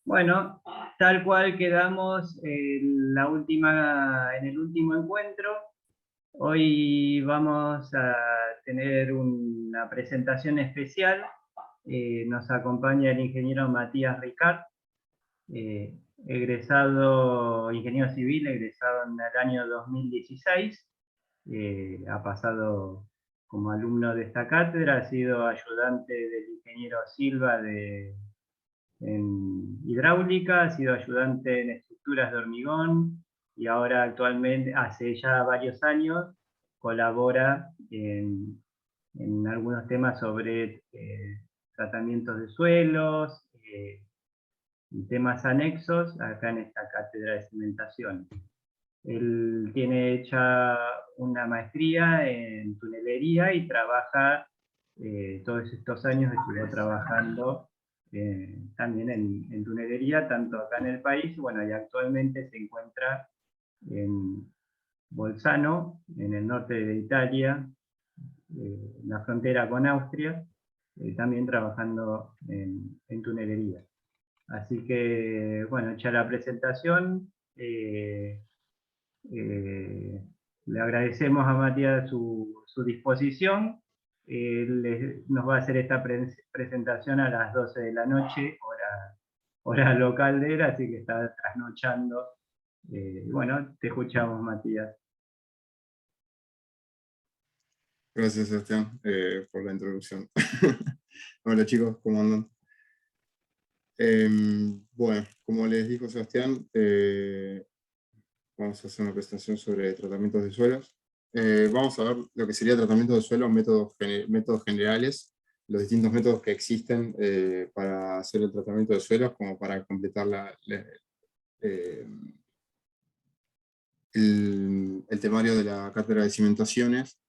Bueno, tal cual quedamos en el último encuentro. Hoy vamos a tener una presentación especial. Nos acompaña el ingeniero Matías Ricard, eh, ingeniero civil, egresado en el año 2016. Ha pasado como alumno de esta cátedra, ha sido ayudante del ingeniero Silva en hidráulica, ha sido ayudante en estructuras de hormigón y ahora actualmente, hace ya varios años, colabora en algunos temas sobre tratamientos de suelos y temas anexos acá en esta cátedra de cimentación. Él tiene hecha una maestría en tunelería y trabaja, todos estos años estuvo trabajando también en tunelería, tanto acá en el país, bueno, y actualmente se encuentra en Bolzano, en el norte de Italia, en la frontera con Austria, también trabajando en tunelería. Así que, bueno, hecha la presentación, le agradecemos a Matías su disposición. Nos va a hacer esta presentación a las 12 de la noche, hora local de él, así que está trasnochando. Bueno, te escuchamos, Matías. Gracias, Sebastián, por la introducción. Hola chicos, ¿cómo andan? Bueno, como les dijo Sebastián, vamos a hacer una presentación sobre tratamientos de suelos. Vamos a ver lo que sería tratamiento de suelo, métodos generales, los distintos métodos que existen para hacer el tratamiento de suelos, como para completar el temario de la cátedra de cimentaciones,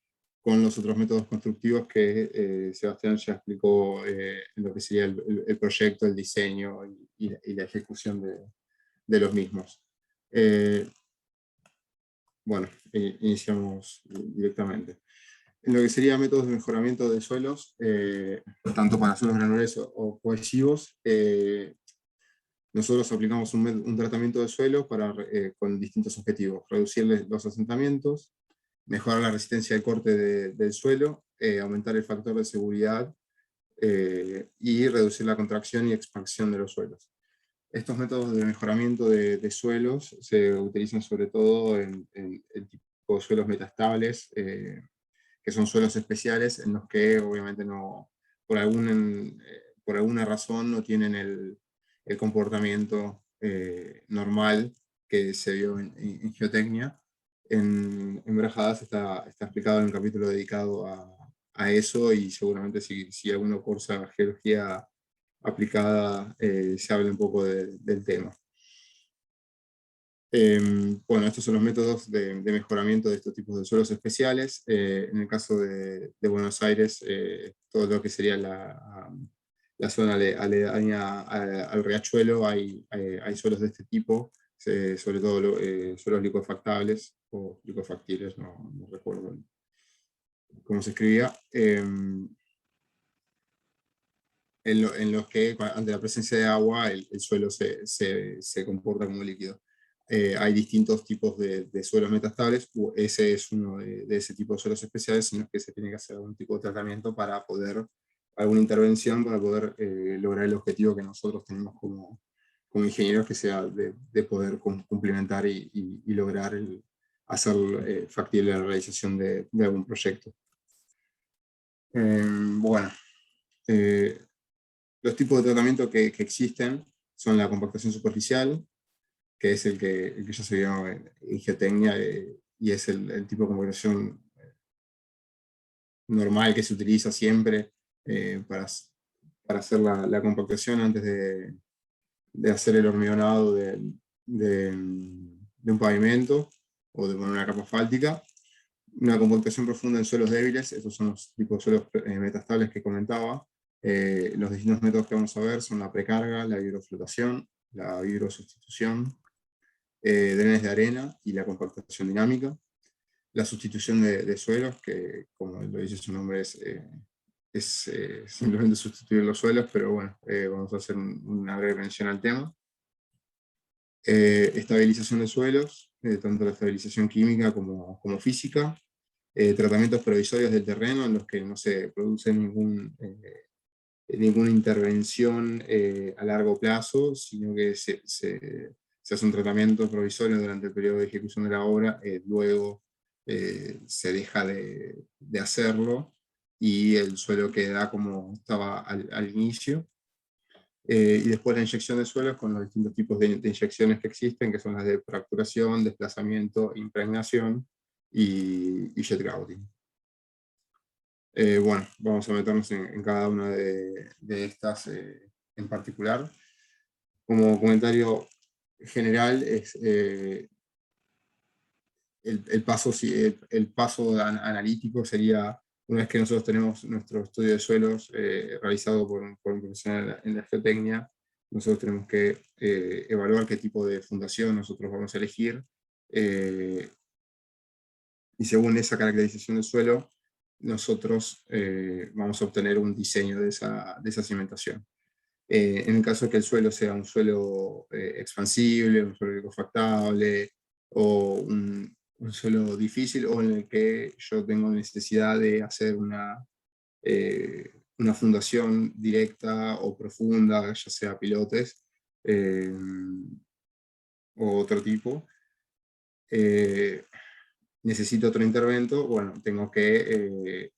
con los otros métodos constructivos que Sebastián ya explicó en lo que sería el proyecto, el diseño y la ejecución de los mismos. Bueno, iniciamos directamente. En lo que sería métodos de mejoramiento de suelos, tanto para suelos granulares o cohesivos, nosotros aplicamos un tratamiento de suelo con distintos objetivos: reducir los asentamientos, mejorar la resistencia de corte del suelo, aumentar el factor de seguridad y reducir la contracción y expansión de los suelos. Estos métodos de mejoramiento de suelos se utilizan sobre todo en el tipo de suelos metaestables, que son suelos especiales en los que obviamente por alguna razón no tienen el comportamiento normal que se vio en geotecnia. En Brajadas está explicado en un capítulo dedicado a eso, y seguramente si alguno cursa geología aplicada se habla un poco del tema. Bueno, estos son los métodos de mejoramiento de estos tipos de suelos especiales. En el caso de Buenos Aires, todo lo que sería la zona aledaña al riachuelo, hay suelos de este tipo, sobre todo suelos licuefactables o licuefactibles, no recuerdo cómo se escribía, en los que ante la presencia de agua el suelo se comporta como líquido. Hay distintos tipos de suelos metaestables, ese es uno de ese tipo de suelos especiales, en los que se tiene que hacer algún tipo de tratamiento alguna intervención para poder lograr el objetivo que nosotros tenemos como ingenieros, que sea de poder complementar y lograr hacer factible la realización de algún proyecto. Bueno, los tipos de tratamiento que existen son la compactación superficial, que es el que ya se vio en geotecnia, y es el tipo de compactación normal que se utiliza siempre para hacer la compactación antes de hacer el hormigonado de un pavimento o de poner una capa asfáltica. Una compactación profunda en suelos débiles, estos son los tipos de suelos metaestables que comentaba. Los distintos métodos que vamos a ver son la precarga, la hidroflotación, la hidrosustitución, drenes de arena y la compactación dinámica. La sustitución de suelos, que como lo dice su nombre es simplemente sustituir los suelos, pero bueno, vamos a hacer una breve mención al tema. Estabilización de suelos, tanto la estabilización química como física, tratamientos provisorios del terreno en los que no se produce ninguna intervención a largo plazo, sino que se hace un tratamiento provisorio durante el periodo de ejecución de la obra, luego se deja de hacerlo y el suelo queda como estaba al inicio. Y después la inyección de suelos con los distintos tipos de inyecciones que existen, que son las de fracturación, desplazamiento, impregnación y jet grouting. Bueno, vamos a meternos en cada una de estas en particular. Como comentario general, es el paso analítico sería, una vez que nosotros tenemos nuestro estudio de suelos realizado por un profesional en la geotecnia, nosotros tenemos que evaluar qué tipo de fundación nosotros vamos a elegir, y según esa caracterización del suelo, nosotros vamos a obtener un diseño de esa cimentación. En el caso de que el suelo sea un suelo expansible, un suelo ecofactable, o un suelo difícil, o en el que yo tengo necesidad de hacer una fundación directa o profunda, ya sea pilotes o otro tipo, necesito otro intervento, bueno, tengo que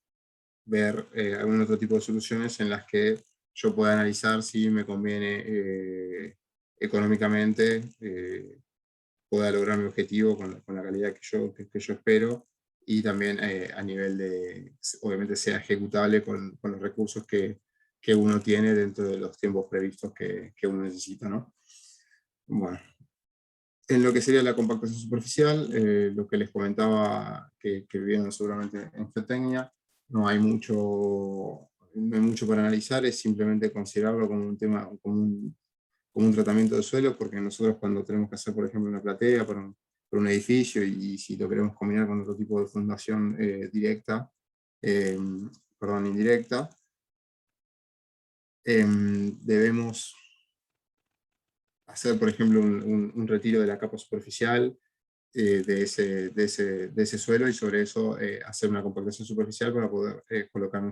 ver algún otro tipo de soluciones en las que yo pueda analizar si me conviene económicamente, pueda lograr mi objetivo con la calidad que yo espero, y también a nivel de, obviamente, sea ejecutable con los recursos que uno tiene dentro de los tiempos previstos que uno necesita, ¿no? Bueno, en lo que sería la compactación superficial, lo que les comentaba que vieron seguramente en geotecnia, no hay mucho para analizar, es simplemente considerarlo como un tema, como un tratamiento de suelo, porque nosotros cuando tenemos que hacer, por ejemplo, una platea para un edificio, y si lo queremos combinar con otro tipo de fundación directa, indirecta, debemos hacer, por ejemplo, un retiro de la capa superficial de ese suelo, y sobre eso hacer una compactación superficial para poder colocar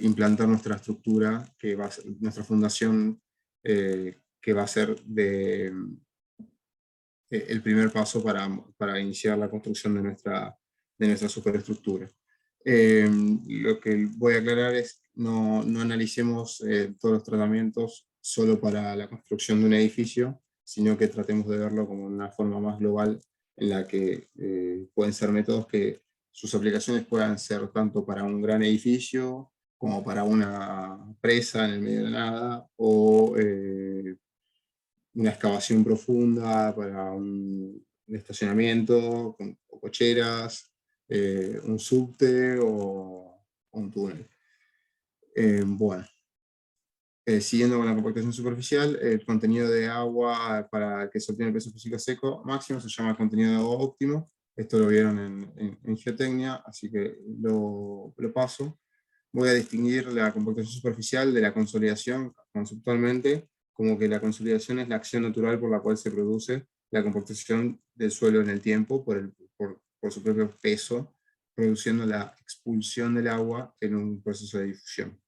implantar nuestra estructura, nuestra fundación, que va a ser el primer paso para iniciar la construcción de nuestra superestructura. Lo que voy a aclarar es no analicemos todos los tratamientos solo para la construcción de un edificio, sino que tratemos de verlo como una forma más global, en la que pueden ser métodos que sus aplicaciones puedan ser tanto para un gran edificio, como para una presa en el medio de nada, o una excavación profunda para un estacionamiento o cocheras, un subte o un túnel. Bueno, siguiendo con la compactación superficial, el contenido de agua para el que se obtiene el peso físico seco máximo se llama contenido de agua óptimo. Esto lo vieron en geotecnia, así que lo paso. Voy a distinguir la compactación superficial de la consolidación conceptualmente, como que la consolidación es la acción natural por la cual se produce la compactación del suelo en el tiempo por su propio peso, produciendo la expulsión del agua en un proceso de difusión.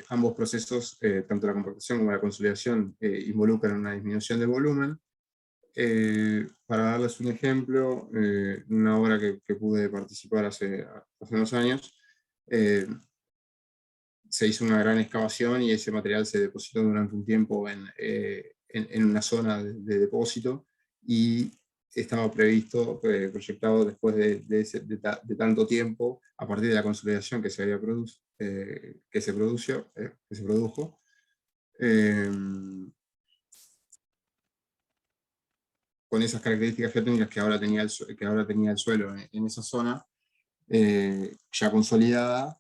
Ambos procesos, tanto la compactación como la consolidación, involucran una disminución del volumen. Para darles un ejemplo, una obra que pude participar hace unos años, se hizo una gran excavación y ese material se depositó durante un tiempo en una zona de depósito, y estaba previsto, proyectado después de tanto tiempo, a partir de la consolidación que se produjo, con esas características geotécnicas que ahora tenía el suelo en esa zona, ya consolidada,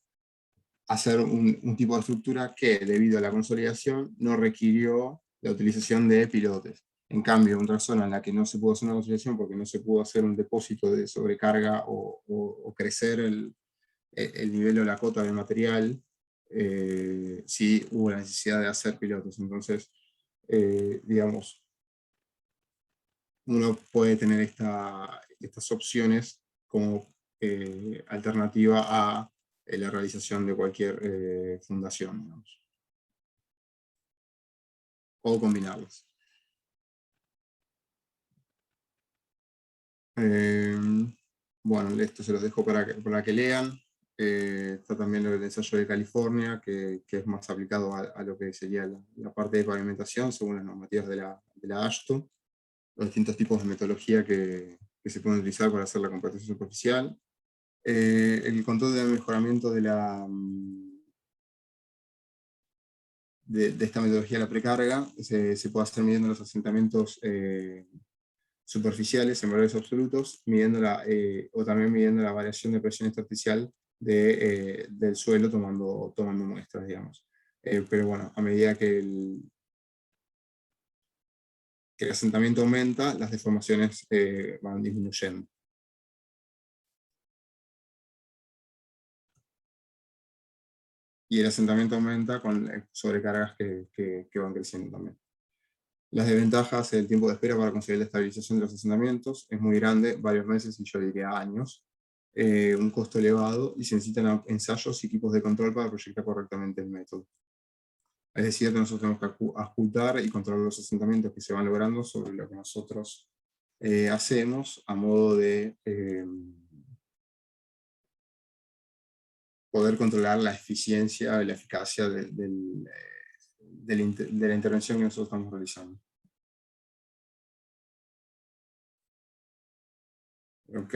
hacer un tipo de estructura que, debido a la consolidación, no requirió la utilización de pilotes. En cambio, otra zona en la que no se pudo hacer una consolidación porque no se pudo hacer un depósito de sobrecarga o crecer el nivel o la cota del material, sí hubo la necesidad de hacer pilotos. Entonces, digamos, uno puede tener estas opciones como alternativa a la realización de cualquier fundación, digamos. O combinarlas. Bueno, esto se los dejo para que lean. Está también el ensayo de California, que es más aplicado a lo que sería la parte de pavimentación, según las normativas de la AASHTO, los distintos tipos de metodología que se pueden utilizar para hacer la compactación superficial. El control del mejoramiento de esta metodología de la precarga se puede hacer midiendo los asentamientos superficiales en valores absolutos, o también midiendo la variación de presión intersticial del suelo tomando muestras, digamos. Pero bueno, a medida que el asentamiento aumenta, las deformaciones van disminuyendo. Y el asentamiento aumenta con sobrecargas que van creciendo también. Las desventajas: el tiempo de espera para conseguir la estabilización de los asentamientos es muy grande, varios meses y yo diría años. Un costo elevado, y se necesitan ensayos y equipos de control para proyectar correctamente el método. Es decir, que nosotros tenemos que ocultar y controlar los asentamientos que se van logrando sobre lo que nosotros hacemos, a modo de poder controlar la eficiencia y la eficacia de la intervención que nosotros estamos realizando. Ok.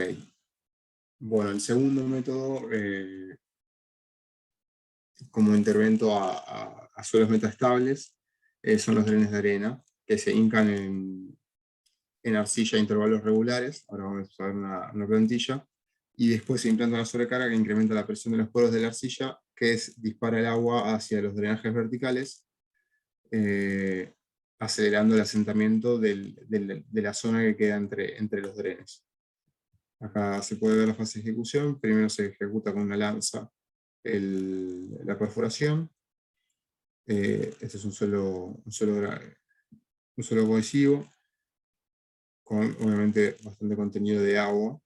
Bueno, el segundo método, como intervento a suelos metaestables, son los drenes de arena, que se hincan en arcilla a intervalos regulares. Ahora vamos a ver una plantilla. Y después se implanta una sobrecarga que incrementa la presión de los poros de la arcilla, que dispara el agua hacia los drenajes verticales, acelerando el asentamiento de la zona que queda entre los drenes. Acá se puede ver la fase de ejecución. Primero se ejecuta con una lanza la perforación. Este es un suelo cohesivo, con obviamente bastante contenido de agua.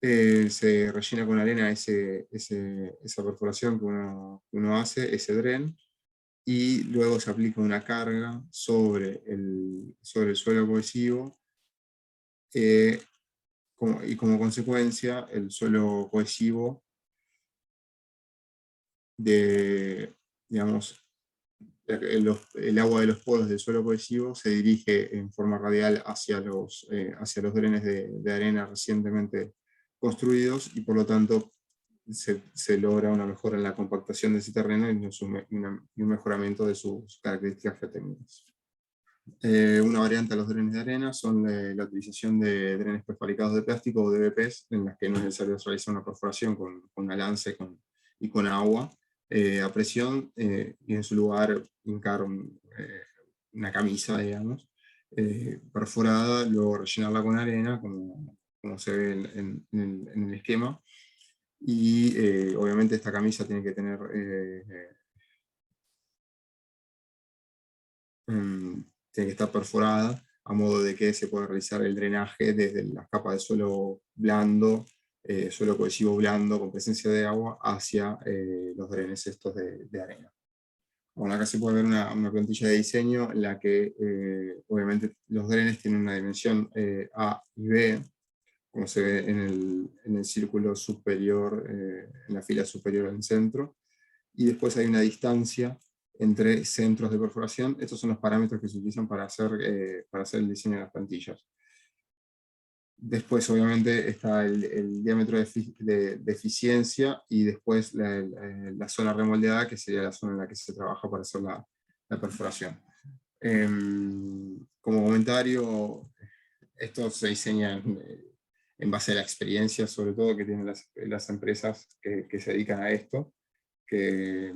Se rellena con arena esa perforación que uno hace, ese dren, y luego se aplica una carga sobre el suelo cohesivo, y como consecuencia el suelo cohesivo digamos, el agua de los poros del suelo cohesivo se dirige en forma radial hacia los drenes de arena recientemente construidos, y por lo tanto se logra una mejora en la compactación de ese terreno y un mejoramiento de sus características geotécnicas. Una variante a los drenes de arena son la utilización de drenes prefabricados de plástico o DBPs, en las que no es necesario realizar una perforación con una lanza y con agua a presión, y en su lugar hincar una camisa, digamos, perforada, luego rellenarla con arena, como se ve en el esquema. Y obviamente esta camisa tiene que tener tiene que estar perforada, a modo de que se pueda realizar el drenaje desde las capas de suelo blando, suelo cohesivo blando con presencia de agua, hacia los drenes estos de arena. Bueno, acá se puede ver una plantilla de diseño en la que obviamente los drenes tienen una dimensión A y B, como se ve en el círculo superior, en la fila superior al centro, y después hay una distancia entre centros de perforación. Estos son los parámetros que se utilizan para hacer el diseño de las plantillas. Después obviamente está el diámetro de eficiencia, y después la zona remoldeada, que sería la zona en la que se trabaja para hacer la perforación. Como comentario, esto se diseña en base a la experiencia, sobre todo, que tienen las empresas que se dedican a esto, que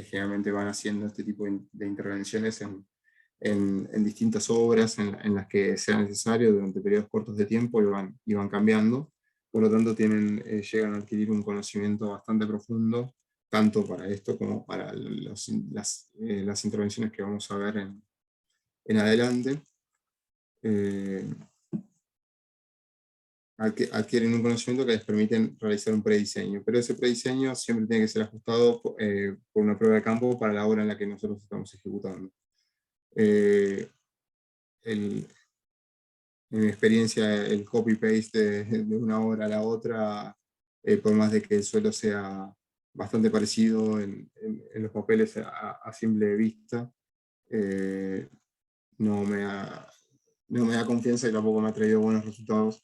generalmente van haciendo este tipo de intervenciones en distintas obras en las que sea necesario durante periodos cortos de tiempo, y van cambiando. Por lo tanto llegan a adquirir un conocimiento bastante profundo, tanto para esto como para las intervenciones que vamos a ver en adelante, adquieren un conocimiento que les permite realizar un prediseño, pero ese prediseño siempre tiene que ser ajustado por una prueba de campo para la obra en la que nosotros estamos ejecutando. En mi experiencia, el copy-paste de una obra a la otra, por más de que el suelo sea bastante parecido en los papeles a simple vista, no me da confianza y tampoco me ha traído buenos resultados,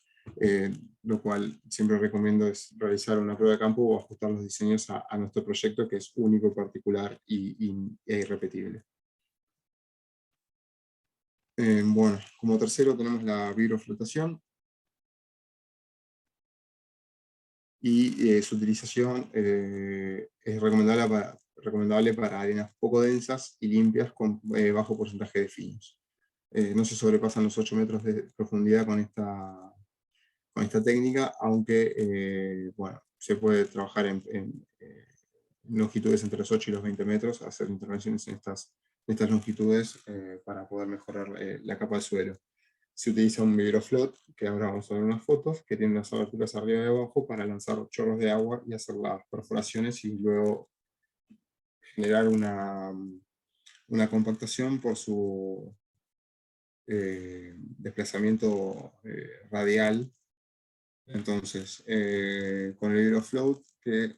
lo cual siempre recomiendo es realizar una prueba de campo o ajustar los diseños a nuestro proyecto, que es único, particular e irrepetible. Bueno, como tercero tenemos la vibroflotación, y su utilización es recomendable para arenas poco densas y limpias con bajo porcentaje de finos. No se sobrepasan los 8 metros de profundidad con esta técnica, aunque bueno, se puede trabajar en longitudes entre los 8 y los 20 metros, hacer intervenciones en estas longitudes para poder mejorar la capa de suelo. Se utiliza un vibroflot, que ahora vamos a ver unas fotos, que tiene unas aberturas arriba y abajo para lanzar chorros de agua y hacer las perforaciones y luego generar una compactación por su desplazamiento radial. Entonces, con el vibroflot, que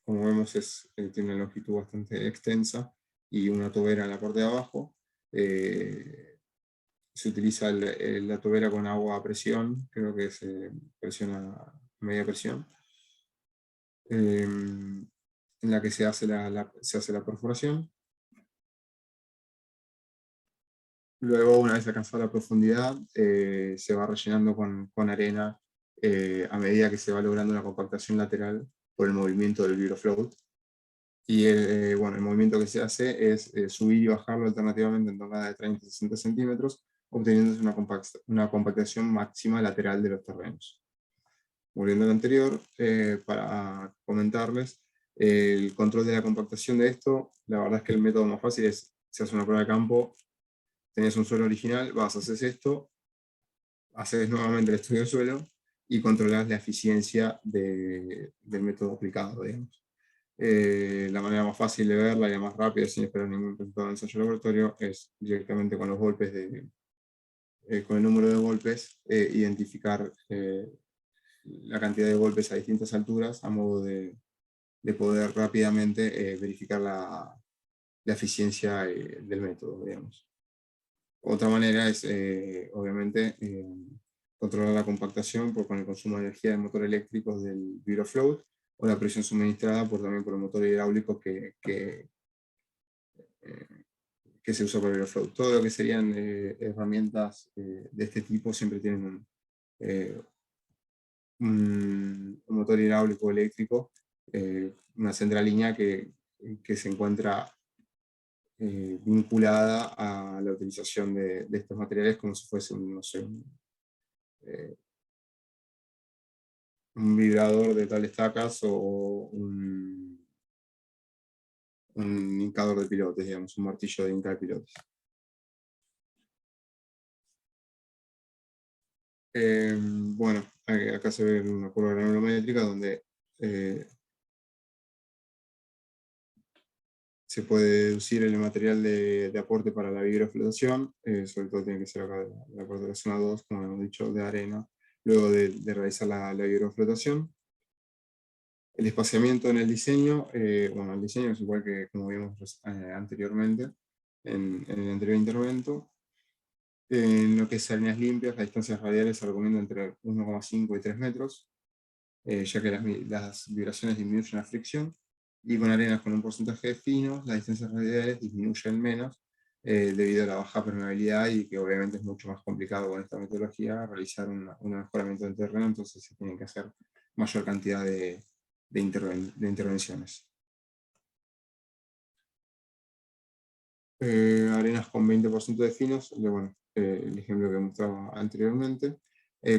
como vemos tiene una longitud bastante extensa y una tobera en la parte de abajo, se utiliza la tobera con agua a presión, creo que se presiona a media presión, en la que se hace la perforación. Luego, una vez alcanzada la profundidad, se va rellenando con arena a medida que se va logrando una compactación lateral por el movimiento del vibrofloat. Y bueno, el movimiento que se hace es subir y bajarlo alternativamente en torno de 30 a 60 centímetros, obteniendo una compactación máxima lateral de los terrenos. Volviendo a lo anterior, para comentarles, el control de la compactación de esto, la verdad es que el método más fácil es, se hace una prueba de campo, tenés un suelo original, vas, haces esto, haces nuevamente el estudio de suelo, y controlás la eficiencia del método aplicado, digamos. La manera más fácil de verla y la más rápida, sin esperar ningún resultado de ensayo laboratorio, es directamente con los golpes con el número de golpes, identificar la cantidad de golpes a distintas alturas, a modo de poder rápidamente verificar la eficiencia del método, digamos. Otra manera es, obviamente, controlar la compactación con el consumo de energía de motor eléctricos del vibrofloat, o la presión suministrada también por el motor hidráulico que se usa para el vibrofloat. Todo lo que serían herramientas de este tipo siempre tienen un motor hidráulico eléctrico, una central línea que se encuentra vinculada a la utilización de estos materiales como si fuese no sé, un vibrador de tales tacas o un hincador de pilotes, digamos, un martillo de hinca de pilotes. Bueno, acá se ve una curva granulométrica donde se puede deducir el material de aporte para la vibroflotación, sobre todo tiene que ser acá la parte de la zona 2, como hemos dicho, de arena, luego de realizar la vibroflotación. El espaciamiento en el diseño, bueno, el diseño es igual que como vimos anteriormente, en el anterior intervento. En lo que es arenas limpias, las distancias radiales se recomienda entre 1,5 y 3 metros, ya que las vibraciones disminuyen la fricción, y con arenas con un porcentaje de finos, las distancias radiales disminuyen menos, debido a la baja permeabilidad, y que obviamente es mucho más complicado con esta metodología realizar un mejoramiento del terreno, entonces se tienen que hacer mayor cantidad de intervenciones. Arenas con 20% de finos, bueno, el ejemplo que mostraba anteriormente.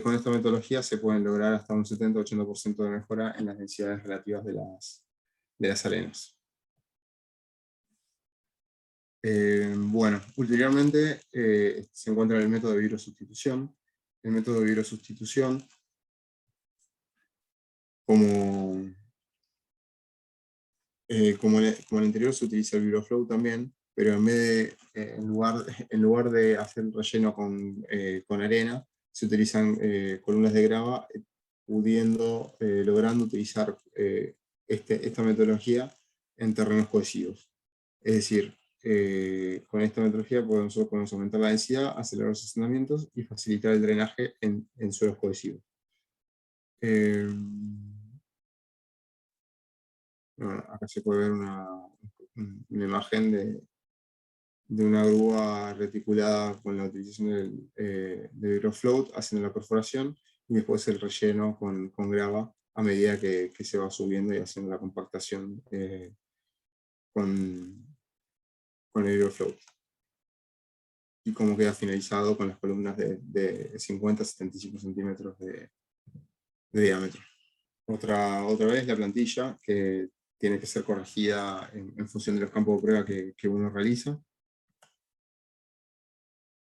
Con esta metodología se pueden lograr hasta un 70-80% de mejora en las densidades relativas de las arenas. Bueno, ulteriormente se encuentra el método de virosustitución. El método de virosustitución, como como el anterior, se utiliza el ViroFlow también, pero en vez de, en lugar de hacer el relleno con arena, se utilizan columnas de grava, logrando utilizar esta metodología en terrenos cohesivos. Es decir, con esta metodología podemos aumentar la densidad, acelerar los asentamientos y facilitar el drenaje en suelos cohesivos. Bueno, acá se puede ver una imagen de una grúa reticulada con la utilización de ViroFloat haciendo la perforación y después el relleno con grava a medida que se va subiendo y haciendo la compactación con el ViroFloat. Y cómo queda finalizado con las columnas de 50 a 75 centímetros de diámetro. Otra vez la plantilla, que tiene que ser corregida en función de los campos de prueba que uno realiza.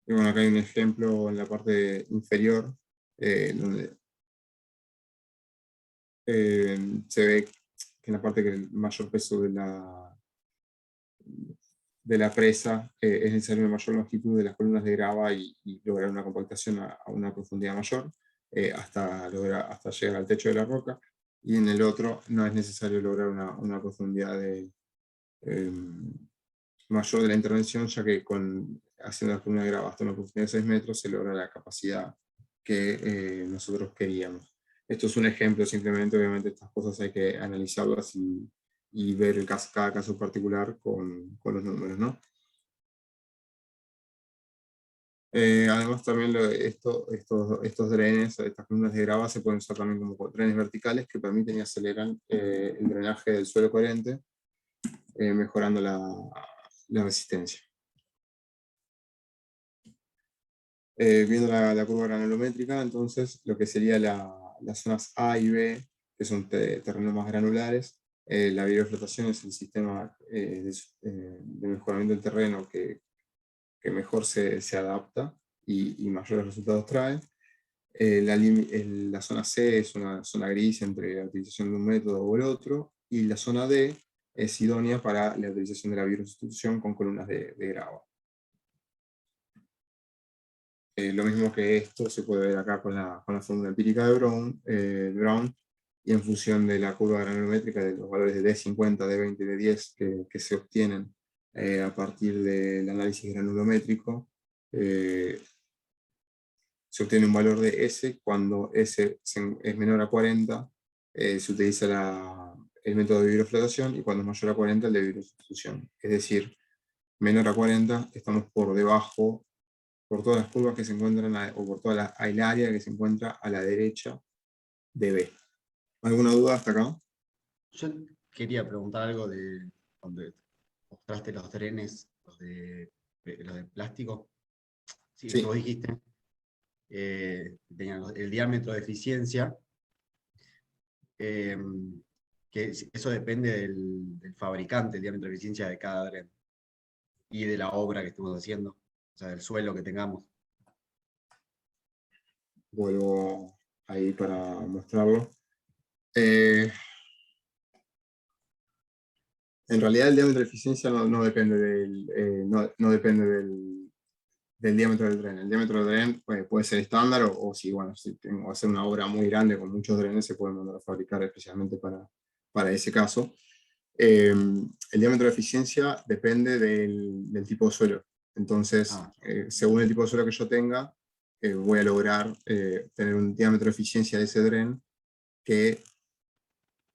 Y bueno, acá hay un ejemplo en la parte inferior, donde se ve que en la parte que el mayor peso de la presa es necesaria una mayor longitud de las columnas de grava y lograr una compactación a una profundidad mayor, hasta llegar al techo de la roca. Y en el otro no es necesario lograr una profundidad mayor de la intervención, ya que haciendo la columna de grava hasta una profundidad de 6 metros se logra la capacidad que nosotros queríamos. Esto es un ejemplo simplemente, obviamente estas cosas hay que analizarlas y ver cada caso particular con los números, ¿no? Además también estos drenes, estas columnas de grava se pueden usar también como drenes verticales que permiten y aceleran el drenaje del suelo coherente, mejorando la resistencia. Viendo la curva granulométrica, entonces lo que sería las zonas A y B, que son terrenos más granulares, la viroflotación es el sistema de mejoramiento del terreno que mejor se adapta y mayores resultados trae. La zona C es una zona gris entre la utilización de un método o el otro, y la zona D es idónea para la utilización de la virosustitución con columnas de grava. Lo mismo que esto se puede ver acá con la fórmula empírica de Brown, y en función de la curva granulométrica de los valores de D50, D20 y D10 que se obtienen a partir del análisis granulométrico, se obtiene un valor de S. Cuando S es menor a 40, se utiliza el método de vibroflotación, y cuando es mayor a 40, el de virosustitución. Es decir, menor a 40 estamos por debajo, por todas las curvas que se encuentran, o por toda el área que se encuentra a la derecha de B. ¿Alguna duda hasta acá? Yo quería preguntar algo de donde mostraste los drenes, los de plástico. Sí, Sí. que vos dijiste, tenían el diámetro de eficiencia, que eso depende del fabricante, el diámetro de eficiencia de cada dren, y de la obra que estemos haciendo, o sea, del suelo que tengamos. Vuelvo ahí para mostrarlo. En realidad el diámetro de eficiencia no depende no depende del diámetro del dren. El diámetro del dren puede ser estándar, o si tengo que hacer una obra muy grande con muchos drenes, se puede mandar a fabricar especialmente para ese caso. El diámetro de eficiencia depende del tipo de suelo. Entonces, según el tipo de suelo que yo tenga, voy a lograr tener un diámetro de eficiencia de ese dren que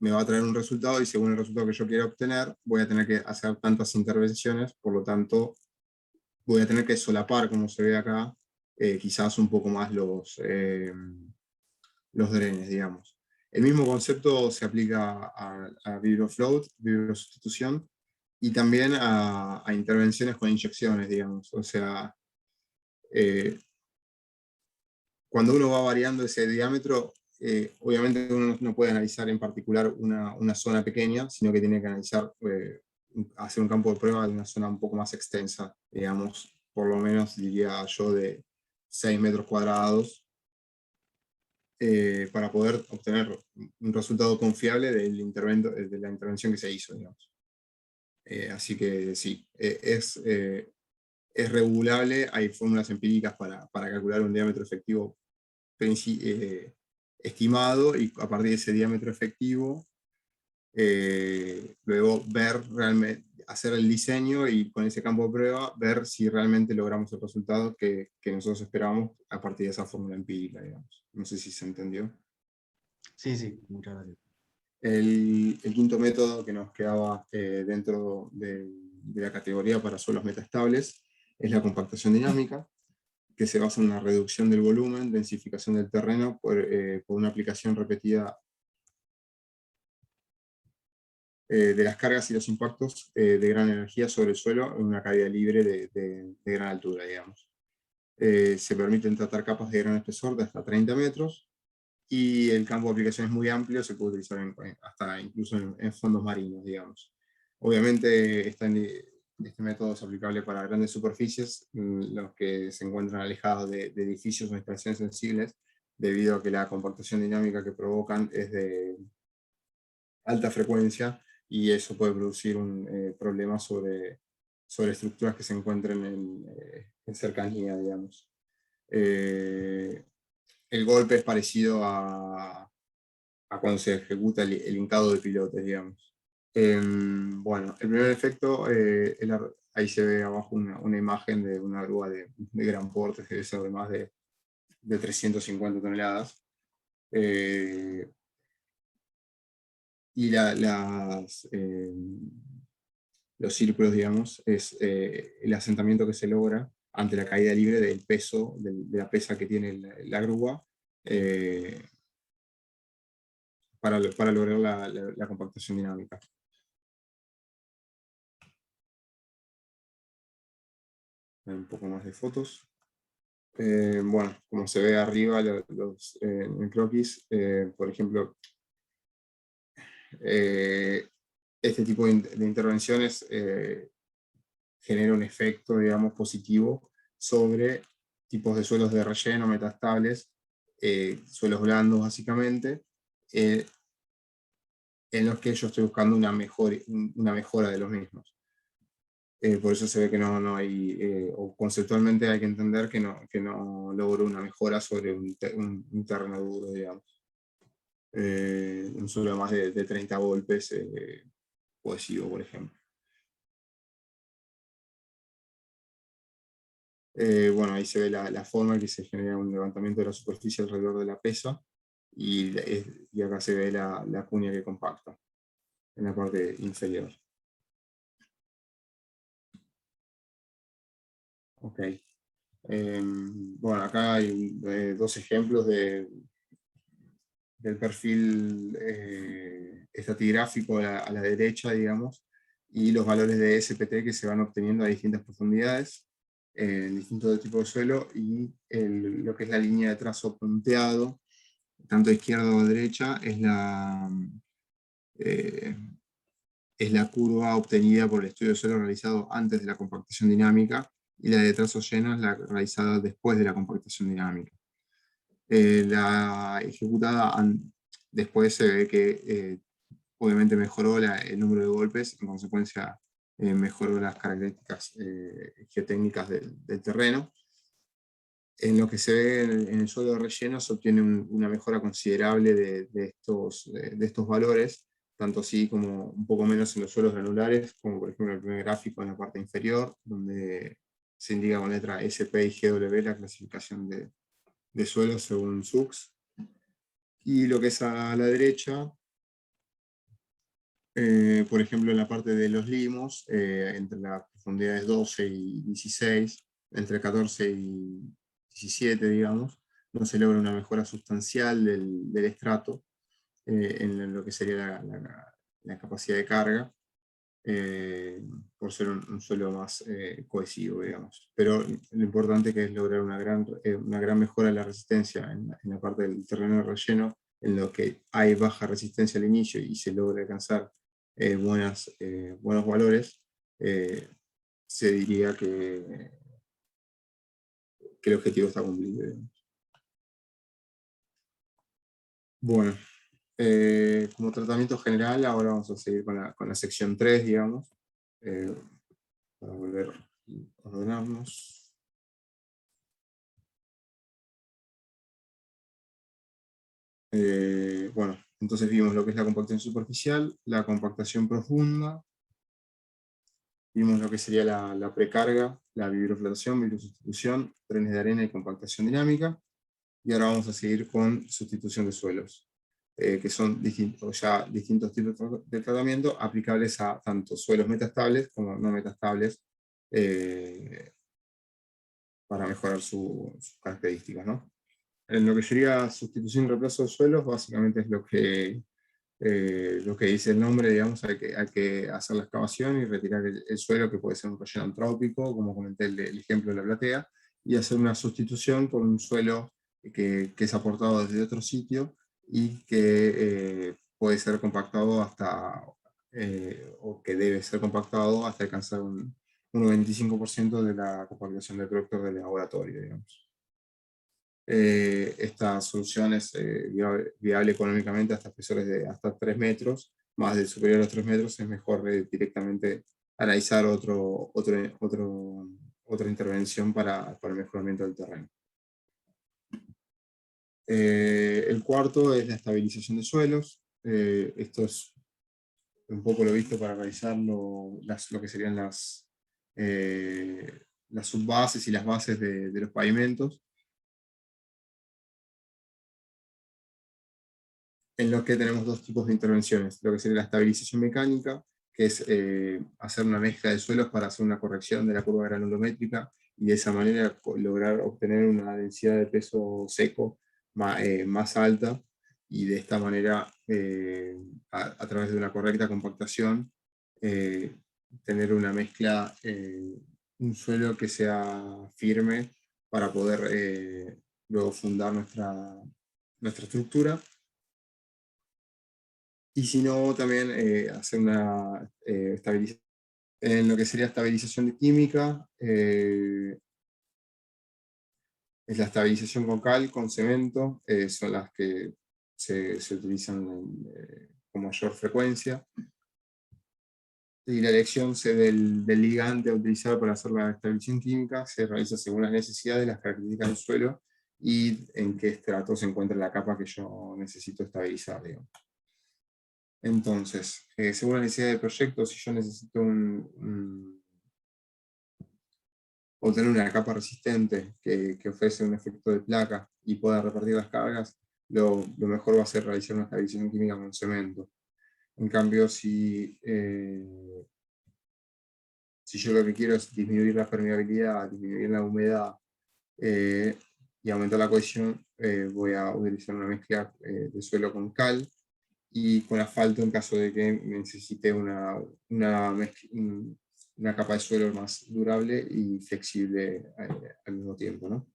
me va a traer un resultado, y según el resultado que yo quiera obtener, voy a tener que hacer tantas intervenciones, por lo tanto, voy a tener que solapar, como se ve acá, quizás un poco más los drenes, digamos. El mismo concepto se aplica a ViroFloat, virosustitución, y también a intervenciones con inyecciones, digamos. O sea, cuando uno va variando ese diámetro, obviamente uno no puede analizar en particular una zona pequeña, sino que tiene que analizar hacer un campo de prueba en una zona un poco más extensa, digamos, por lo menos diría yo de 6 metros cuadrados, para poder obtener un resultado confiable de la intervención que se hizo, digamos. Así que sí, es regulable, hay fórmulas empíricas para calcular un diámetro efectivo estimado, y a partir de ese diámetro efectivo, luego ver realmente, hacer el diseño y con ese campo de prueba ver si realmente logramos el resultado que nosotros esperamos a partir de esa fórmula empírica, digamos. No sé si se entendió. Sí, sí, muchas gracias. El quinto método que nos quedaba dentro de la categoría para suelos metaestables es la compactación dinámica, que se basa en una reducción del volumen, densificación del terreno por una aplicación repetida de las cargas y los impactos de gran energía sobre el suelo en una caída libre de gran altura, digamos. Se permiten tratar capas de gran espesor de hasta 30 metros, y el campo de aplicación es muy amplio, se puede utilizar hasta incluso en fondos marinos, digamos. Obviamente este método es aplicable para grandes superficies, los que se encuentran alejados de edificios o instalaciones sensibles, debido a que la compactación dinámica que provocan es de alta frecuencia, y eso puede producir un problema sobre estructuras que se encuentren en cercanía, digamos. El golpe es parecido a cuando se ejecuta el hincado de pilotes, digamos. Bueno, el primer efecto, ahí se ve abajo una imagen de una grúa de gran porte, que debe ser de más de 350 toneladas. Y los círculos, digamos, es el asentamiento que se logra ante la caída libre del peso, de la pesa que tiene la grúa, para lograr la compactación dinámica. Un poco más de fotos. Bueno, como se ve arriba en el croquis, por ejemplo, este tipo de intervenciones genera un efecto, digamos, positivo sobre tipos de suelos de relleno metaestables, suelos blandos básicamente, en los que yo estoy buscando una mejora de los mismos. Por eso se ve que no hay, o conceptualmente hay que entender que no logro una mejora sobre un terreno duro, digamos. Un suelo más de 30 golpes cohesivo, por ejemplo. Bueno, ahí se ve la forma en que se genera un levantamiento de la superficie alrededor de la pesa, y acá se ve la cuña que compacta en la parte inferior. Ok. Bueno, acá hay dos ejemplos del perfil estratigráfico a la derecha, digamos, y los valores de SPT que se van obteniendo a distintas profundidades, en distintos tipos de suelo, y lo que es la línea de trazo punteado, tanto izquierda o derecha, es la curva obtenida por el estudio de suelo realizado antes de la compactación dinámica, y la de trazo lleno es la realizada después de la compactación dinámica. La ejecutada después se ve que obviamente mejoró el número de golpes, en consecuencia mejoró las características geotécnicas del terreno. En lo que se ve en el suelo de relleno se obtiene una mejora considerable de estos valores, tanto así como un poco menos en los suelos granulares, como por ejemplo el primer gráfico en la parte inferior, donde se indica con letra SP y GW la clasificación de suelos según SUX. Y lo que es a la derecha, por ejemplo en la parte de los limos, entre las profundidades 12 y 16, entre 14 y 17, digamos, no se logra una mejora sustancial del estrato en lo que sería la capacidad de carga, por ser un suelo más cohesivo, digamos. Pero lo importante que es lograr una gran mejora de la resistencia en la parte del terreno de relleno, en lo que hay baja resistencia al inicio y se logra alcanzar buenos valores, se diría que el objetivo está cumplido, digamos. Bueno, como tratamiento general, ahora vamos a seguir con la sección 3, digamos, para volver a ordenarnos. Bueno, entonces vimos lo que es la compactación superficial, la compactación profunda, vimos lo que sería la precarga, la vibroflotación, vibrosustitución, trenes de arena y compactación dinámica, y ahora vamos a seguir con sustitución de suelos, que son distintos tipos de tratamiento aplicables a tanto suelos metaestables como no metaestables, para mejorar sus características, ¿no? En lo que sería sustitución y reemplazo de suelos, básicamente es lo que dice el nombre, digamos. Hay que hacer la excavación y retirar el suelo, que puede ser un relleno antrópico, como comenté el ejemplo de la platea, y hacer una sustitución por un suelo que es aportado desde otro sitio y que puede ser compactado o que debe ser compactado hasta alcanzar un 95% de la compactación del producto del laboratorio, digamos. Esta solución es viable económicamente hasta espesores de hasta 3 metros, más de superior a los 3 metros es mejor directamente analizar otra intervención para el mejoramiento del terreno. El cuarto es la estabilización de suelos. Esto es un poco lo visto para realizar lo que serían las subbases y las bases de los pavimentos, en lo que tenemos dos tipos de intervenciones: lo que sería la estabilización mecánica, que es hacer una mezcla de suelos para hacer una corrección de la curva granulométrica, y de esa manera lograr obtener una densidad de peso seco más alta, y de esta manera, a través de una correcta compactación, tener una mezcla, un suelo que sea firme para poder luego fundar nuestra estructura. Y si no, también hacer una estabilización. En lo que sería estabilización de química, es la estabilización con cal, con cemento, son las que se utilizan con mayor frecuencia. Y la elección del ligante a utilizar para hacer la estabilización química se realiza según las necesidades, las características del suelo y en qué estrato se encuentra la capa que yo necesito estabilizar, digamos. Entonces, según la necesidad del proyecto, si yo necesito obtener una capa resistente que ofrece un efecto de placa y pueda repartir las cargas, lo mejor va a ser realizar una estabilización química con cemento. En cambio, si yo lo que quiero es disminuir la permeabilidad, disminuir la humedad y aumentar la cohesión, voy a utilizar una mezcla de suelo con cal y con asfalto, en caso de que necesite una capa de suelo más durable y flexible al mismo tiempo, ¿no?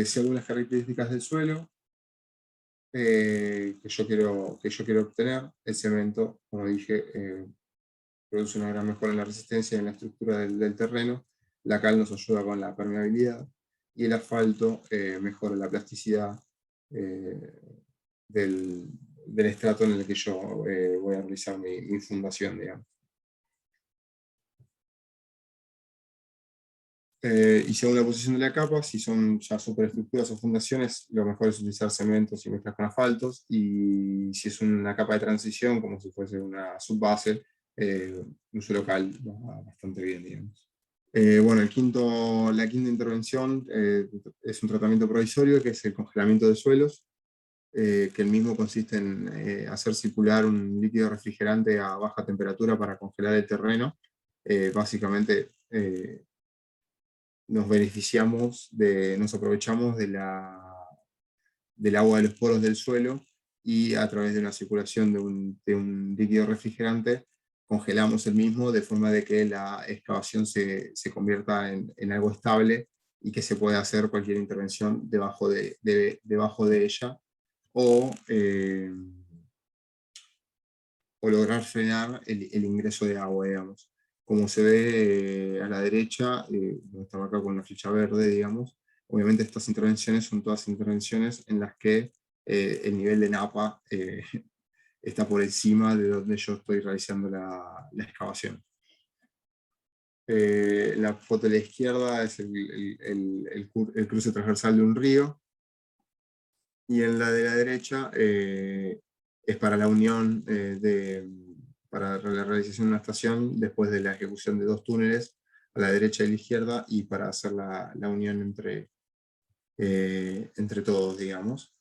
Según las características del suelo que yo quiero obtener, el cemento, como dije, produce una gran mejora en la resistencia y en la estructura del terreno. La cal nos ayuda con la permeabilidad y el asfalto mejora la plasticidad del estrato en el que yo voy a realizar mi fundación, digamos. Y según la posición de la capa, si son ya superestructuras o fundaciones, lo mejor es utilizar cementos y mezclas con asfaltos, y si es una capa de transición, como si fuese una subbase, un suelo cal va bastante bien, digamos. Bueno, la quinta intervención es un tratamiento provisorio, que es el congelamiento de suelos, que el mismo consiste en hacer circular un líquido refrigerante a baja temperatura para congelar el terreno. Básicamente nos aprovechamos del agua de los poros del suelo, y a través de una circulación de un líquido refrigerante congelamos el mismo, de forma de que la excavación se convierta en algo estable y que se pueda hacer cualquier intervención debajo de ella, o o lograr frenar el ingreso de agua, digamos. Como se ve a la derecha, donde estaba acá con la flecha verde, digamos, obviamente estas intervenciones son todas intervenciones en las que el nivel de napa está por encima de donde yo estoy realizando la excavación. La foto de la izquierda es el cruce transversal de un río, y en la de la derecha es para la unión, para la realización de una estación después de la ejecución de 2 túneles, a la derecha y la izquierda, y para hacer la unión entre todos, digamos.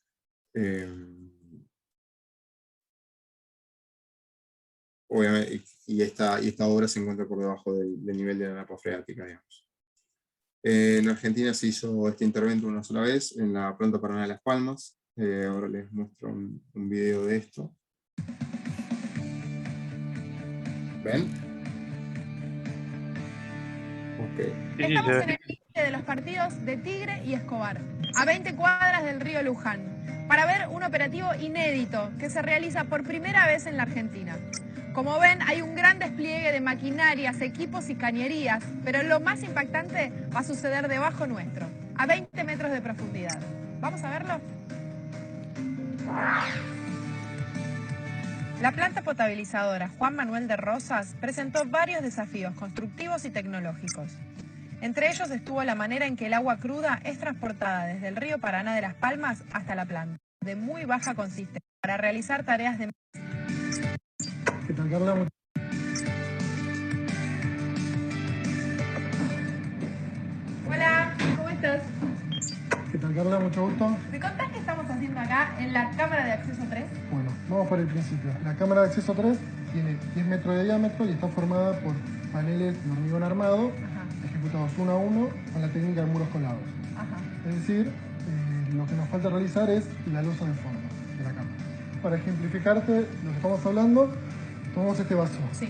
Obviamente, y esta obra se encuentra por debajo del nivel de la napa freática, digamos. En Argentina se hizo este intervento una sola vez, en la planta Paraná de Las Palmas. Ahora les muestro un video de esto. ¿Ven? Ok. Estamos en el límite de los partidos de Tigre y Escobar, a 20 cuadras del río Luján, para ver un operativo inédito que se realiza por primera vez en la Argentina. Como ven, hay un gran despliegue de maquinarias, equipos y cañerías, pero lo más impactante va a suceder debajo nuestro, a 20 metros de profundidad. ¿Vamos a verlo? La planta potabilizadora Juan Manuel de Rosas presentó varios desafíos constructivos y tecnológicos. Entre ellos estuvo la manera en que el agua cruda es transportada desde el río Paraná de Las Palmas hasta la planta, de muy baja consistencia, para realizar tareas de... ¿Qué tal, Carla? Hola, ¿cómo estás? ¿Qué tal, Carla? Mucho gusto. ¿Me contás qué estamos haciendo acá en la cámara de acceso 3? Bueno, vamos por el principio. La cámara de acceso 3 tiene 10 metros de diámetro y está formada por paneles de hormigón armado, ejecutados uno a uno con la técnica de muros colados. Es decir, lo que nos falta realizar es la losa de fondo de la cámara. Para ejemplificarte lo que estamos hablando, tomamos este vaso. Sí.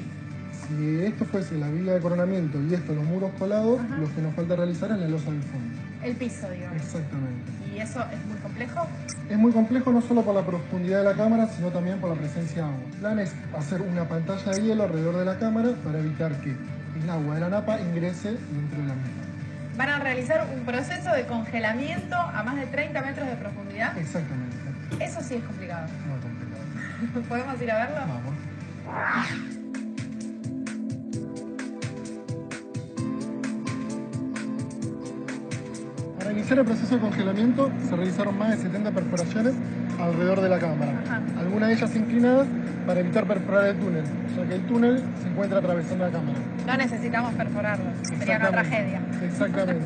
Si esto fuese la viga de coronamiento y esto los muros colados, lo que nos falta realizar es la losa del fondo. El piso, digamos. Exactamente. ¿Y eso es muy complejo? Es muy complejo no solo por la profundidad de la cámara, sino también por la presencia de agua. El plan es hacer una pantalla de hielo alrededor de la cámara para evitar que el agua de la napa ingrese dentro de la misma. ¿Van a realizar un proceso de congelamiento a más de 30 metros de profundidad? Exactamente. Eso sí es complicado. Muy complicado. ¿Podemos ir a verlo? Vamos. Para iniciar el proceso de congelamiento se realizaron más de 70 perforaciones alrededor de la cámara, algunas de ellas inclinadas para evitar perforar el túnel, ya que el túnel se encuentra atravesando la cámara. No necesitamos perforarlo, sería una tragedia. Exactamente.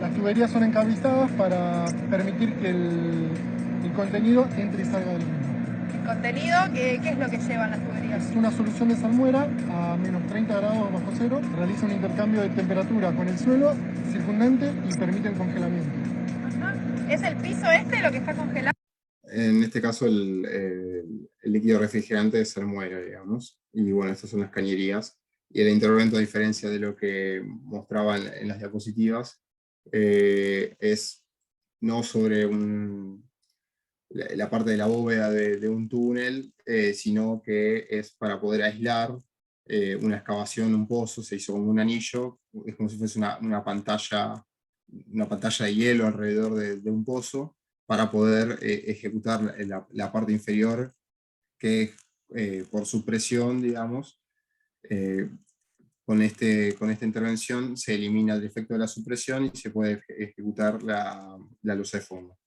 Las tuberías son encabezadas para permitir que el contenido entre y salga del mismo. ¿El contenido? ¿Qué es lo que llevan las tuberías? Es una solución de salmuera a menos 30 grados bajo cero. Realiza un intercambio de temperatura con el suelo circundante y permite el congelamiento. ¿Es el piso este lo que está congelado? En este caso el líquido refrigerante es salmuera, digamos. Y bueno, estas son las cañerías. Y el intervento, a diferencia de lo que mostraban en las diapositivas, es no sobre la parte de la bóveda de un túnel, sino que es para poder aislar una excavación, un pozo. Se hizo como un anillo, es como si fuese una pantalla de hielo alrededor de un pozo, para poder ejecutar la parte inferior, que por su presión, digamos, con esta intervención se elimina el efecto de la supresión y se puede ejecutar la losa de fondo.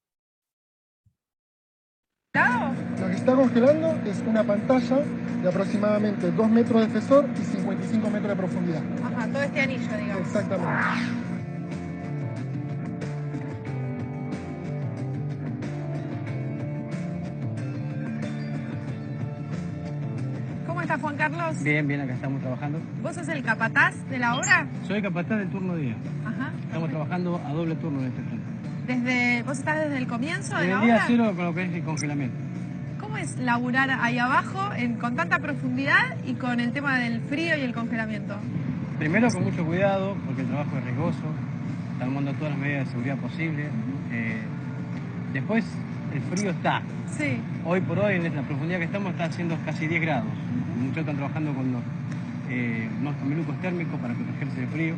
Lo que está congelando es una pantalla de aproximadamente 2 metros de espesor y 55 metros de profundidad. Ajá, todo este anillo, digamos. Exactamente. ¿Cómo está Juan Carlos? Bien, bien, acá estamos trabajando. ¿Vos sos el capataz de la obra? Soy capataz del turno día. Ajá. Estamos trabajando a doble turno en este frente. ¿Vos estás desde el comienzo de Desde la el día obra? cero con lo que es el congelamiento. ¿Cómo es laburar ahí abajo con tanta profundidad y con el tema del frío y el congelamiento? Primero con mucho cuidado, porque el trabajo es riesgoso. Estamos tomando todas las medidas de seguridad posibles. Después, el frío está. Sí. Hoy por hoy, en la profundidad que estamos, está haciendo casi 10 grados. Muchos están trabajando con los mamelucos térmicos para protegerse del frío,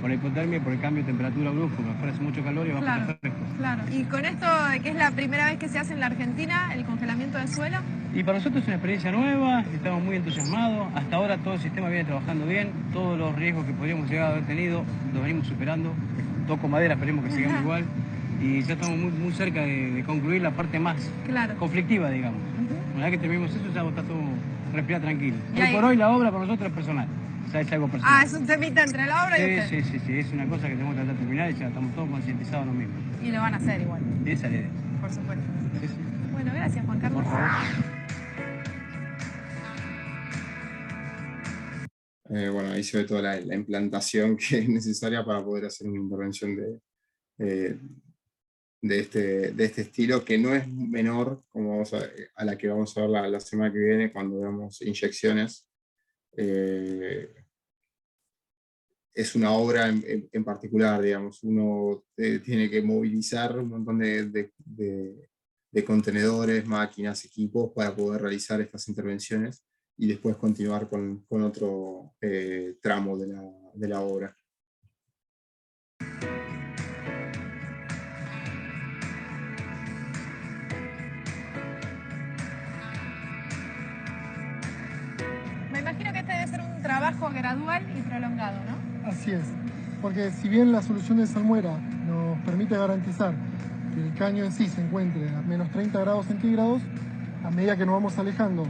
por la hipotermia y por el cambio de temperatura brusco, porque afuera hace mucho calor y abajo está fresco. Claro. Y con esto de que es la primera vez que se hace en la Argentina, el congelamiento de suelo. Y para nosotros es una experiencia nueva, estamos muy entusiasmados. Hasta ahora todo el sistema viene trabajando bien, todos los riesgos que podríamos llegar a haber tenido los venimos superando. Toco madera, esperemos que sigamos igual. Y ya estamos muy cerca de concluir la parte más conflictiva, digamos. Una vez que terminemos eso, ya está todo respirar tranquilo. Hoy por hoy la obra para nosotros es personal. O sea, es algo personal. Ah, es un temita entre la obra y usted. Sí, es una cosa que tenemos que tratar de terminar y ya estamos todos concientizados lo mismo. Y lo van a hacer igual. Esa es la idea. Por supuesto. Sí. Bueno, gracias, Juan Carlos. Por favor. Bueno, ahí se ve toda la implantación que es necesaria para poder hacer una intervención de este estilo, que no es menor, como a la que vamos a ver la semana que viene cuando veamos inyecciones. Es una obra en particular, digamos. Uno tiene que movilizar un montón de contenedores, máquinas, equipos para poder realizar estas intervenciones y después continuar con otro tramo de la obra. Me imagino que este debe ser un trabajo gradual y prolongado, ¿no? Así es, porque si bien la solución de salmuera nos permite garantizar que el caño en sí se encuentre a menos 30 grados centígrados, a medida que nos vamos alejando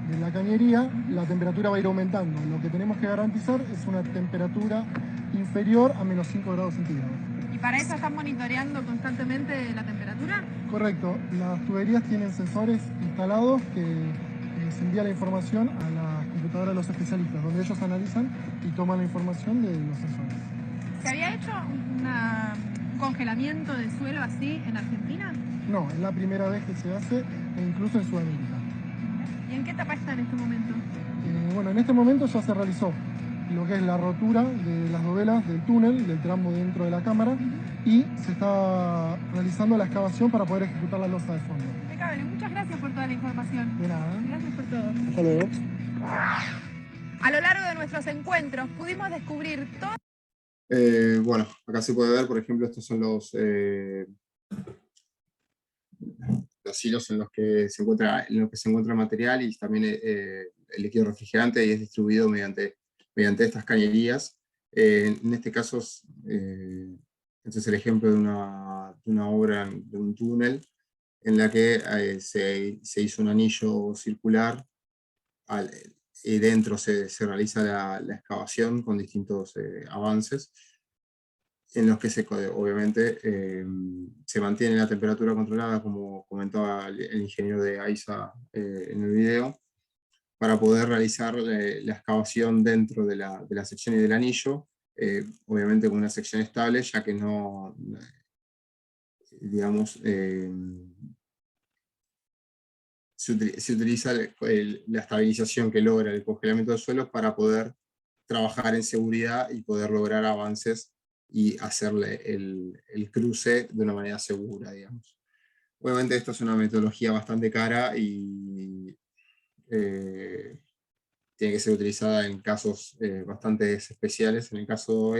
de la cañería, la temperatura va a ir aumentando. Lo que tenemos que garantizar es una temperatura inferior a menos 5 grados centígrados. ¿Y para eso están monitoreando constantemente la temperatura? Correcto, las tuberías tienen sensores instalados que se envía la información a la computadora de los especialistas, donde ellos analizan y toman la información de los sensores. ¿Se había hecho un congelamiento de suelo así en Argentina? No, es la primera vez que se hace, e incluso en Sudamérica. ¿Y en qué etapa está en este momento? Bueno, en este momento ya se realizó lo que es la rotura de las dovelas del túnel, del tramo dentro de la cámara, y se está realizando la excavación para poder ejecutar la losa de fondo. Impecable, muchas gracias por toda la información. De nada. Gracias por todo. Hasta luego. A lo largo de nuestros encuentros pudimos descubrir todo. Bueno, acá se puede ver, por ejemplo, estos son los hilos en los que se encuentra el material y también el líquido refrigerante, y es distribuido mediante estas cañerías. En este caso, este es el ejemplo de una obra de un túnel en la que se hizo un anillo circular y dentro se realiza la excavación con distintos avances, en los que obviamente se mantiene la temperatura controlada, como comentaba el ingeniero de AISA en el video, para poder realizar la excavación dentro de la sección y del anillo, obviamente con una sección estable, ya que no, digamos, se utiliza la estabilización que logra el congelamiento de suelos para poder trabajar en seguridad y poder lograr avances y hacerle el cruce de una manera segura, digamos. Obviamente esto es una metodología bastante cara y tiene que ser utilizada en casos bastante especiales. En el caso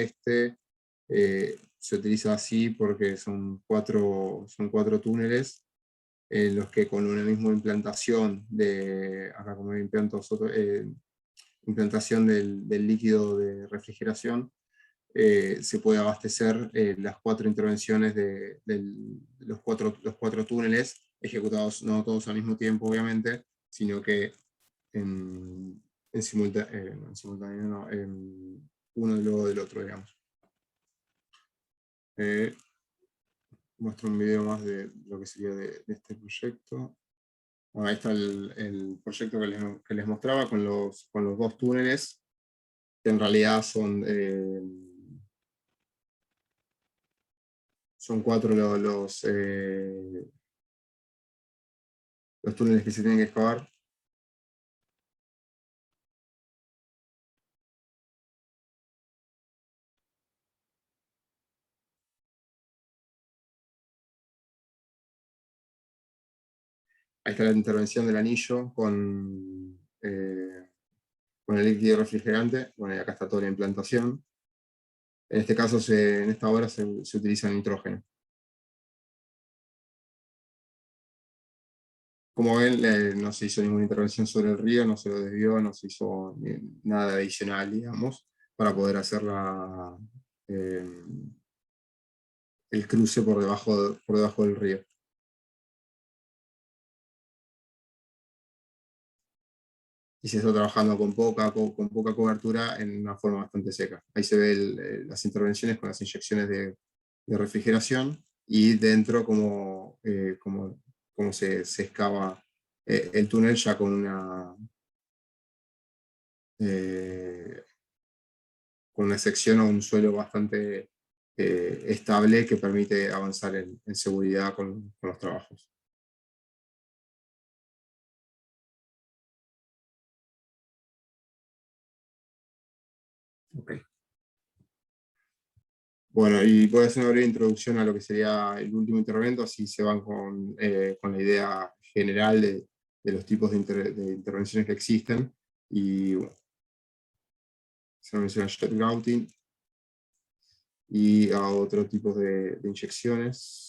se utiliza así porque son cuatro túneles en los que con una misma implantación acá como implantación del líquido de refrigeración, se puede abastecer las 4 intervenciones de los cuatro túneles, ejecutados no todos al mismo tiempo, obviamente, sino que en simultáneo, no, uno luego del otro, digamos. Muestro un video más de lo que sería de este proyecto. Bueno, ahí está el proyecto que les mostraba con los 2 túneles, que en realidad son 4 los túneles que se tienen que excavar. Ahí está la intervención del anillo con el líquido refrigerante. Bueno, y acá está toda la implantación. En este caso, en esta obra se utiliza nitrógeno. Como ven, no se hizo ninguna intervención sobre el río, no se lo desvió, no se hizo nada adicional, digamos, para poder hacer el cruce por debajo del río. Y se está trabajando con poca cobertura en una forma bastante seca. Ahí se ve las intervenciones con las inyecciones de refrigeración, y dentro como se excava el túnel ya con una sección o un suelo bastante estable que permite avanzar en seguridad con los trabajos. Okay. Bueno, y voy a hacer una breve introducción a lo que sería el último intervento, así se van con la idea general de los tipos de intervenciones que existen. Y bueno, se menciona jet grouting y a otros tipos de inyecciones.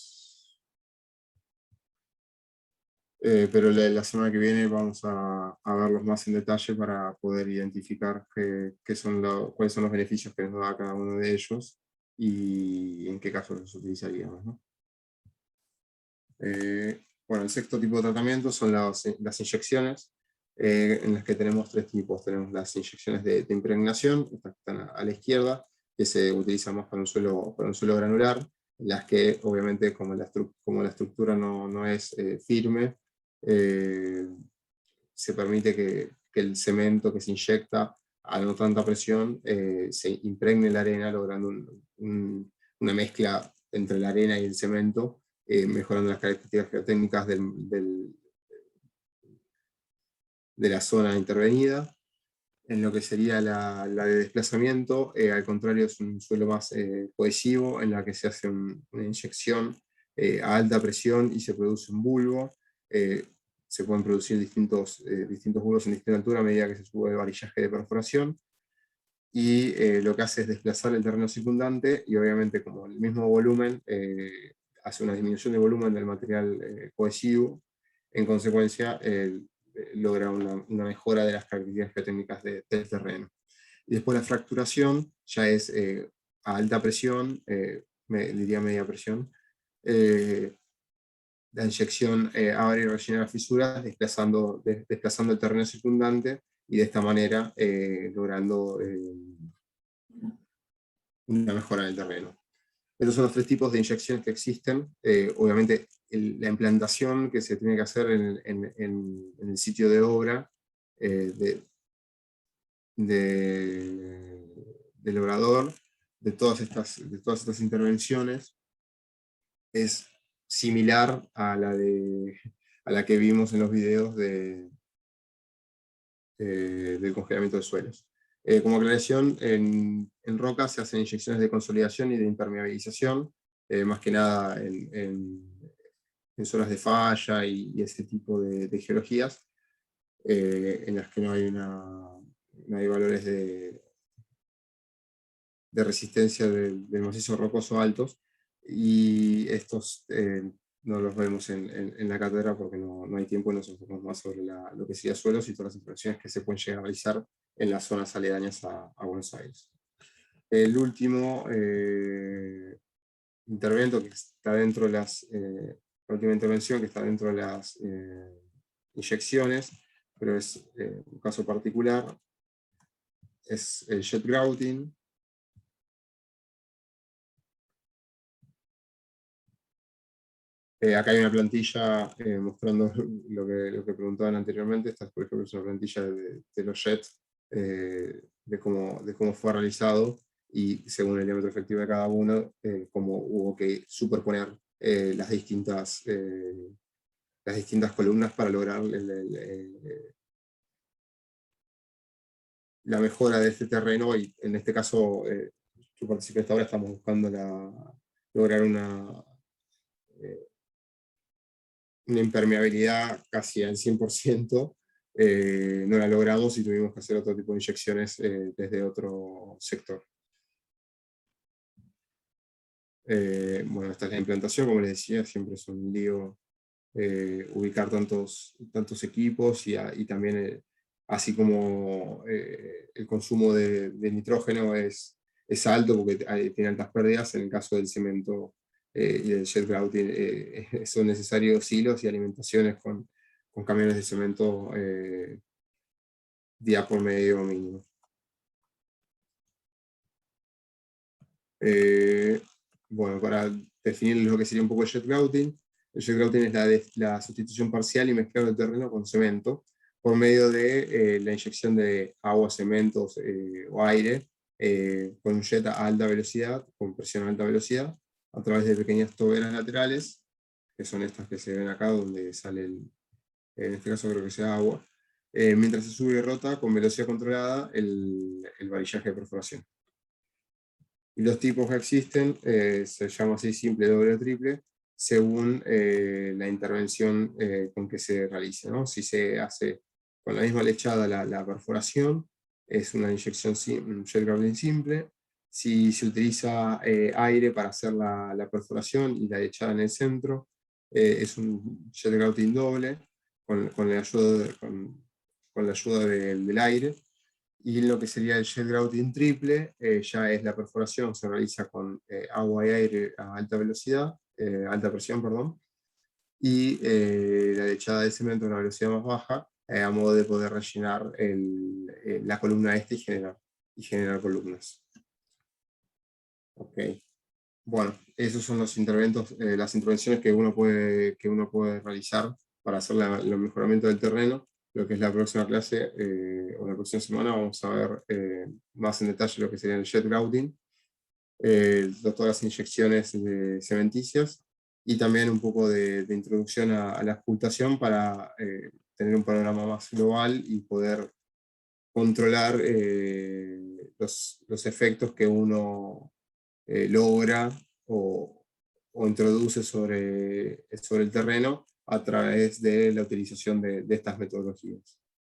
Pero la semana que viene vamos a verlos más en detalle para poder identificar cuáles son los beneficios que nos da cada uno de ellos y en qué casos los utilizaríamos, ¿no? Bueno, el sexto tipo de tratamiento son las inyecciones, en las que tenemos tres tipos. Tenemos las inyecciones de impregnación, estas que están a la izquierda, que se utilizan más para un suelo granular, en las que obviamente como la estructura no es firme, se permite que el cemento que se inyecta a no tanta presión se impregne la arena, logrando una mezcla entre la arena y el cemento, mejorando las características geotécnicas de la zona intervenida. En lo que sería la de desplazamiento, al contrario, es un suelo más cohesivo, en la que se hace una inyección a alta presión y se produce un bulbo. Se pueden producir distintos bulbos en distinta altura a medida que se sube el varillaje de perforación. Y lo que hace es desplazar el terreno circundante, y obviamente como el mismo volumen hace una disminución de volumen del material cohesivo, en consecuencia logra una mejora de las características geotécnicas del terreno. Y después la fracturación ya es a alta presión, diría media presión. La inyección abre y rellena las fisuras, desplazando el terreno circundante, y de esta manera logrando una mejora del terreno. Estos son los tres tipos de inyecciones que existen. Obviamente la implantación que se tiene que hacer en el sitio de obra del obrador, de todas estas intervenciones, es similar a la que vimos en los videos del congelamiento de suelos. Como aclaración, en roca se hacen inyecciones de consolidación y de impermeabilización, más que nada en zonas de falla y ese tipo de geologías, en las que no hay valores de resistencia del macizo rocoso altos, y estos no los vemos en la cátedra porque no hay tiempo, y nos enfocamos más sobre lo que sería suelos y todas las intervenciones que se pueden llegar a realizar en las zonas aledañas a Buenos Aires. El último intervento que está dentro de la última intervención que está dentro de las inyecciones, pero es un caso particular, es el jet grouting. Acá hay una plantilla mostrando lo que preguntaban anteriormente. Esta, por ejemplo, es una plantilla de los jets, de cómo fue realizado, y según el diámetro efectivo de cada uno, cómo hubo que superponer las distintas columnas para lograr la mejora de este terreno. Y en este caso, yo participé hasta ahora, estamos buscando lograr una impermeabilidad casi al 100%, no la logramos y tuvimos que hacer otro tipo de inyecciones desde otro sector. Bueno, esta es la implantación, como les decía, siempre es un lío ubicar tantos equipos y también, así como el consumo de nitrógeno es alto porque tiene altas pérdidas, en el caso del cemento y del jet grouting son necesarios hilos y alimentaciones con camiones de cemento día por medio mínimo. Bueno, para definir lo que sería un poco el jet grouting es la sustitución parcial y mezclado del terreno con cemento por medio de la inyección de agua, cementos o aire con un jet a alta velocidad, con presión a alta velocidad, a través de pequeñas toberas laterales, que son estas que se ven acá, donde sale, en este caso creo que sea agua, mientras se sube y rota con velocidad controlada el varillaje de perforación. Y los tipos que existen se llama así simple, doble o triple, según la intervención con que se realice, ¿no? Si se hace con la misma lechada la perforación, es una inyección un jet grouting simple. Si se utiliza aire para hacer la perforación y la lechada en el centro, es un jet grouting doble, con la ayuda del aire. Y lo que sería el jet grouting triple, ya es la perforación, se realiza con agua y aire a alta velocidad, alta presión, perdón, y la lechada de cemento a una velocidad más baja, a modo de poder rellenar la columna y generar columnas. Ok. Bueno, esos son las intervenciones que uno puede realizar para hacer el mejoramiento del terreno. Lo que es la próxima clase o la próxima semana vamos a ver más en detalle lo que sería el jet grouting, todas las inyecciones cementicias y también un poco de introducción a la ocultación para tener un panorama más global y poder controlar los efectos que uno logra o introduce sobre el terreno a través de la utilización de estas metodologías.